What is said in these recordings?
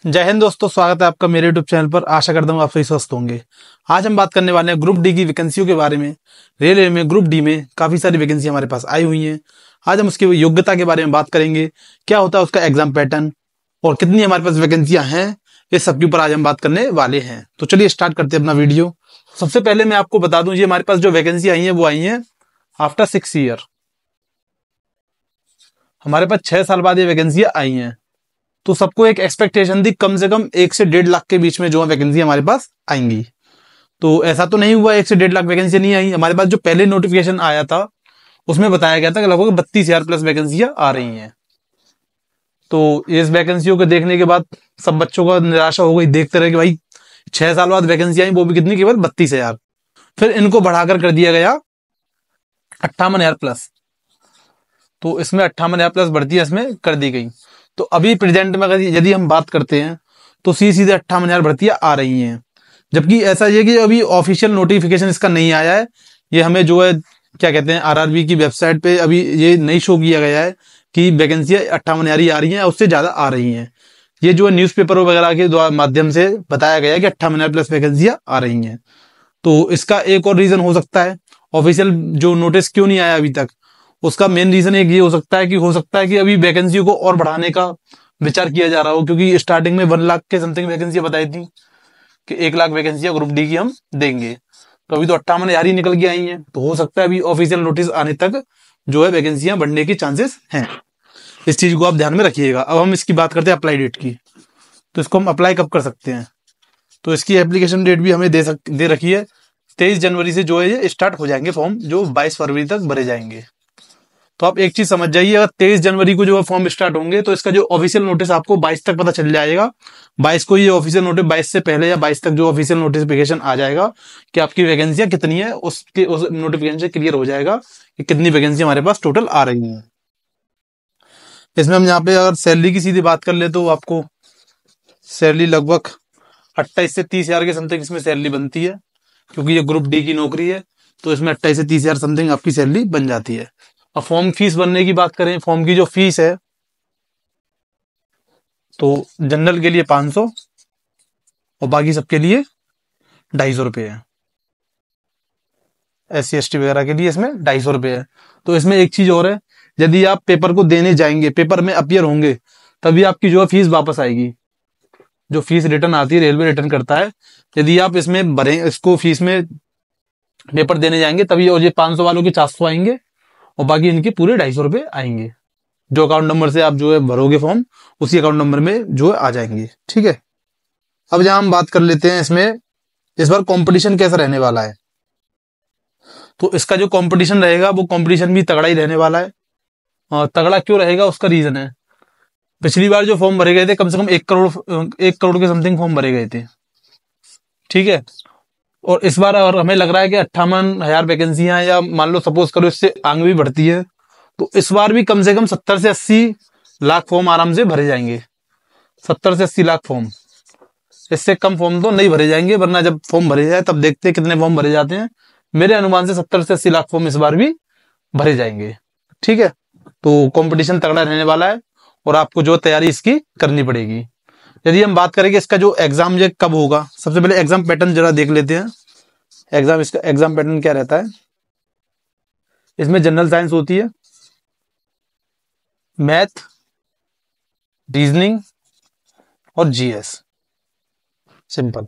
जय हिंद दोस्तों, स्वागत है आपका मेरे यूट्यूब चैनल पर। आशा करता हूँ आप सही स्वस्थ होंगे। आज हम बात करने वाले हैं ग्रुप डी की वैकेंसियों के बारे में। रेलवे में ग्रुप डी में काफी सारी वैकेंसी हमारे पास आई हुई हैं। आज हम उसकी योग्यता के बारे में बात करेंगे, क्या होता है उसका एग्जाम पैटर्न और कितनी हमारे पास वैकेंसियां हैं, इस सब के ऊपर आज हम बात करने वाले हैं। तो चलिए स्टार्ट करते हैं अपना वीडियो। सबसे पहले मैं आपको बता दूं, ये हमारे पास जो वैकेंसी आई है वो आई है आफ्टर 6 ईयर। हमारे पास 6 साल बाद ये वैकेंसियां आई हैं। तो सबको एक एक्सपेक्टेशन थी कम से कम 1 से 1.5 लाख के बीच में जो है वैकेंसी हमारे पास आएंगी। तो ऐसा तो नहीं हुआ, 1 से 1.5 लाख वैकेंसी नहीं आई। हमारे पास जो पहले नोटिफिकेशन आया था उसमें बताया गया था कि लगभग 32,000 प्लस वैकेंसियां आ रही हैं। तो इस वैकेंसियों को देखने के बाद सब बच्चों का निराशा हो गई, देखते रहे कि भाई 6 साल बाद वैकेंसी आई, वो भी कितनी, केवल 32,000। फिर इनको बढ़ाकर कर दिया गया 58,000 प्लस। तो इसमें 58,000 प्लस भर्तियां इसमें कर दी गई। तो अभी प्रेजेंट में अगर यदि हम बात करते हैं तो सीधे 58,000 भर्तियां आ रही हैं। जबकि ऐसा ये कि अभी ऑफिशियल नोटिफिकेशन इसका नहीं आया है। ये हमें जो है क्या कहते हैं, आरआरबी की वेबसाइट पे अभी ये नहीं शो किया गया है कि वैकेंसियां 58,000 ही आ रही हैं, उससे ज्यादा आ रही हैं। ये जो है न्यूज़पेपर वगैरह के माध्यम से बताया गया है कि 58,000 प्लस वैकेंसियां आ रही हैं। तो इसका एक और रीजन हो सकता है, ऑफिशियल जो नोटिस क्यों नहीं आया अभी तक, उसका मेन रीजन एक ये हो सकता है कि अभी वैकेंसी को और बढ़ाने का विचार किया जा रहा हो। क्योंकि स्टार्टिंग में 1 लाख के समथिंग वैकेंसी बताई थी कि 1 लाख वैकेंसियां ग्रुप डी की हम देंगे। तो अभी तो 58,000 ही निकल के आई हैं। तो हो सकता है अभी ऑफिशियल नोटिस आने तक जो है वैकेंसियां बढ़ने के चांसेस हैं। इस चीज को आप ध्यान में रखिएगा। अब हम इसकी बात करते हैं अप्लाई डेट की। तो इसको हम अप्लाई कब कर सकते हैं? तो इसकी एप्लीकेशन डेट भी हमें दे रखी है 23 जनवरी से जो है ये स्टार्ट हो जाएंगे फॉर्म, जो 22 फरवरी तक भरे जाएंगे। तो आप एक चीज समझ जाइए, अगर 23 जनवरी को जो है फॉर्म स्टार्ट होंगे तो इसका जो ऑफिशियल नोटिस आपको 22 तक पता चल जाएगा। 22 को ये ऑफिशियल नोटिस, 22 से पहले या 22 तक जो ऑफिशियल नोटिफिकेशन आ जाएगा कि आपकी वैकेंसियां कितनी है, उस नोटिफिकेशन से क्लियर हो जाएगा कि कितनी वैकेंसी हमारे पास टोटल आ रही है। इसमें हम यहाँ पे अगर सैलरी की सीधी बात कर ले तो आपको सैलरी लगभग 28 से 30,000 के समथिंग इसमें सैलरी बनती है। क्योंकि ये ग्रुप डी की नौकरी है तो इसमें 28 से 30,000 समथिंग आपकी सैलरी बन जाती है। और फॉर्म फीस बनने की बात करें, फॉर्म की जो फीस है तो जनरल के लिए 500 और बाकी सबके लिए 250 रुपये है। SC ST वगैरह के लिए इसमें 250 रुपये है। तो इसमें एक चीज और है, यदि आप पेपर को देने जाएंगे, पेपर में अपियर होंगे, तभी आपकी जो है फीस वापस आएगी। जो फीस रिटर्न आती है, रेलवे रिटर्न करता है। यदि आप इसमें भरें, इसको फीस में पेपर देने जाएंगे तभी, और ये 500 वालों के 400 आएंगे और बाकी इनके पूरे 250 रुपये आएंगे। जो अकाउंट नंबर से आप जो है भरोगे फॉर्म, उसी अकाउंट नंबर में जो है आ जाएंगे। ठीक है। अब जहां हम बात कर लेते हैं इसमें इस बार कंपटीशन कैसा रहने वाला है। तो इसका जो कंपटीशन रहेगा वो कंपटीशन भी तगड़ा ही रहने वाला है। और तगड़ा क्यों रहेगा उसका रीजन है, पिछली बार जो फॉर्म भरे गए थे कम से कम 1 करोड़ के समथिंग फॉर्म भरे गए थे। ठीक है। और इस बार और हमें लग रहा है कि 58,000 वैकेंसियां, या मान लो सपोज करो इससे आगे भी बढ़ती है, तो इस बार भी कम से कम 70 से 80 लाख फॉर्म आराम से भरे जाएंगे। 70 से 80 लाख फॉर्म, इससे कम फॉर्म तो नहीं भरे जाएंगे। वरना जब फॉर्म भरे जाए तब देखते हैं कितने फॉर्म भरे जाते हैं। मेरे अनुमान से 70 से 80 लाख फॉर्म इस बार भी भरे जाएंगे। ठीक है। तो कंपटीशन तगड़ा रहने वाला है और आपको जो तैयारी इसकी करनी पड़ेगी। यदि हम बात करेंगे इसका जो एग्जाम ये कब होगा, सबसे पहले एग्जाम पैटर्न जरा देख लेते हैं। इसका एग्जाम पैटर्न क्या रहता है। इसमें जनरल साइंस होती है, मैथ, रीजनिंग और GS। सिंपल।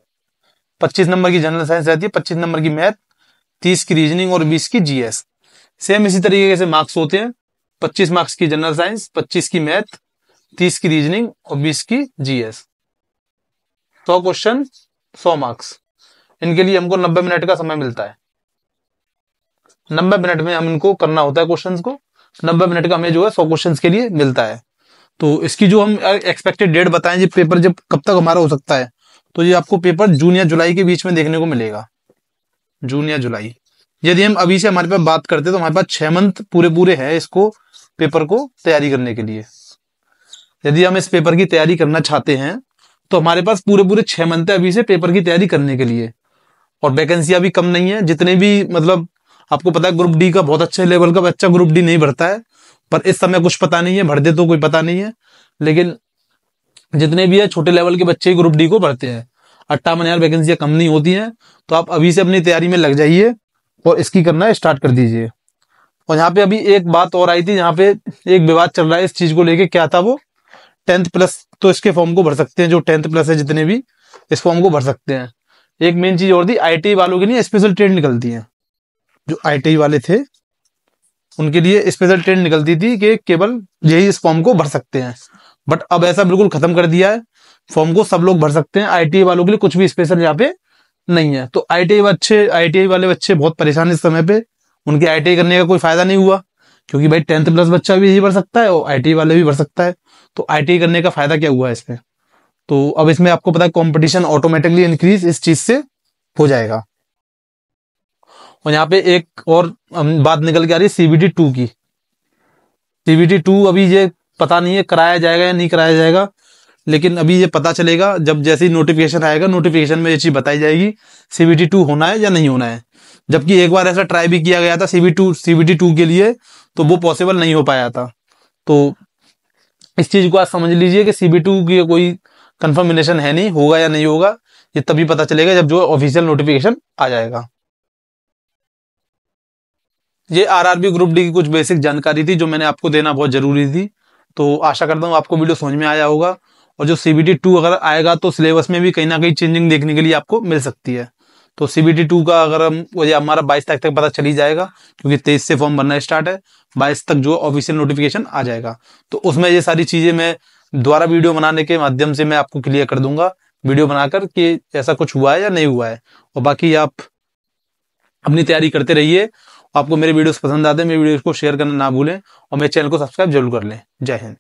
25 नंबर की जनरल साइंस रहती है, 25 नंबर की मैथ, 30 की रीजनिंग और 20 की GS। सेम इसी तरीके से मार्क्स होते हैं, 25 मार्क्स की जनरल साइंस, 25 की मैथ, 30 की रीजनिंग और 20 की GS। 100 question, 100 marks. इनके लिए हमको 90 मिनट का समय मिलता है। 90 मिनट में हम इनको करना होता है क्वेश्चंस को। 90 मिनट का हमें जो है 100 क्वेश्चंस के लिए मिलता है। तो इसकी जो हम एक्सपेक्टेड डेट बताएं, ये पेपर जब कब तक हमारा हो सकता है, तो ये आपको पेपर जून या जुलाई के बीच में देखने को मिलेगा। जून या जुलाई। यदि हम अभी से हमारे पास बात करते हैं तो हमारे पास 6 मंथ पूरे पूरे हैं इसको, पेपर को तैयारी करने के लिए। यदि हम इस पेपर की तैयारी करना चाहते हैं तो हमारे पास पूरे पूरे 6 मंथ है अभी से पेपर की तैयारी करने के लिए। और वैकेंसियां भी कम नहीं है। जितने भी मतलब आपको पता है ग्रुप डी का बहुत अच्छे लेवल का बच्चा ग्रुप डी नहीं भरता है, पर इस समय कुछ पता नहीं है, भर दे तो कोई पता नहीं है। लेकिन जितने भी है छोटे लेवल के बच्चे ग्रुप डी को भरते हैं। 58,000 वैकेंसियां कम नहीं होती हैं। तो आप अभी से अपनी तैयारी में लग जाइए और इसकी करना स्टार्ट कर दीजिए। और यहाँ पे अभी एक बात और आई थी, यहाँ पे एक विवाद चल रहा है इस चीज को लेके, क्या था वो, 10th प्लस तो इसके फॉर्म को भर सकते हैं, जो 10th प्लस है जितने भी इस फॉर्म को भर सकते हैं। एक मेन चीज और थी, ITI वालों के लिए स्पेशल ट्रेन निकलती है। जो ITI वाले थे उनके लिए स्पेशल ट्रेन निकलती थी कि केवल यही इस फॉर्म को भर सकते हैं। बट अब ऐसा बिल्कुल खत्म कर दिया है, फॉर्म को सब लोग भर सकते हैं। ITI वालों के लिए कुछ भी स्पेशल यहाँ पे नहीं है। तो ITI वाले बच्चे बहुत परेशान इस समय पे, उनके ITI करने का कोई फायदा नहीं हुआ, क्योंकि भाई 10th प्लस बच्चा भी यही भर सकता है और ITI वाले भी भर सकता है। तो ITI करने का फायदा क्या हुआ इसमें। तो अब इसमें आपको पता है कंपटीशन ऑटोमेटिकली इंक्रीज इस चीज से हो जाएगा। और यहाँ पे एक और बात निकल के आ रही है CBT 2 की। CBT 2 अभी ये पता नहीं है कराया जाएगा या नहीं कराया जाएगा, लेकिन अभी ये पता चलेगा जब जैसे ही नोटिफिकेशन आएगा, नोटिफिकेशन में ये चीज बताई जाएगी CBT 2 होना है या नहीं होना है। जबकि एक बार ऐसा ट्राई भी किया गया था CBT 2 के लिए, तो वो पॉसिबल नहीं हो पाया था। तो इस चीज को आज समझ लीजिए कि CBT 2 की कोई कंफर्मेशन है नहीं, होगा या नहीं होगा ये तभी पता चलेगा जब जो ऑफिशियल नोटिफिकेशन आ जाएगा। ये RRB ग्रुप डी की कुछ बेसिक जानकारी थी जो मैंने आपको देना बहुत जरूरी थी। तो आशा करता हूँ आपको वीडियो समझ में आया होगा। और जो CBT 2 अगर आएगा तो सिलेबस में भी कहीं ना कहीं चेंजिंग देखने के लिए आपको मिल सकती है। तो CBT 2 का अगर हमारा 22 तारीख तक पता चली जाएगा, क्योंकि 23 से फॉर्म भरना स्टार्ट है, 22 तक जो ऑफिशियल नोटिफिकेशन आ जाएगा। तो उसमें ये सारी चीजें मैं दोबारा वीडियो बनाने के माध्यम से मैं आपको क्लियर कर दूंगा, वीडियो बनाकर कि ऐसा कुछ हुआ है या नहीं हुआ है। और बाकी आप अपनी तैयारी करते रहिए। आपको मेरे वीडियोस पसंद आते हैं, मेरे वीडियोस को शेयर करना ना भूलें और मेरे चैनल को सब्सक्राइब जरूर कर लें। जय हिंद।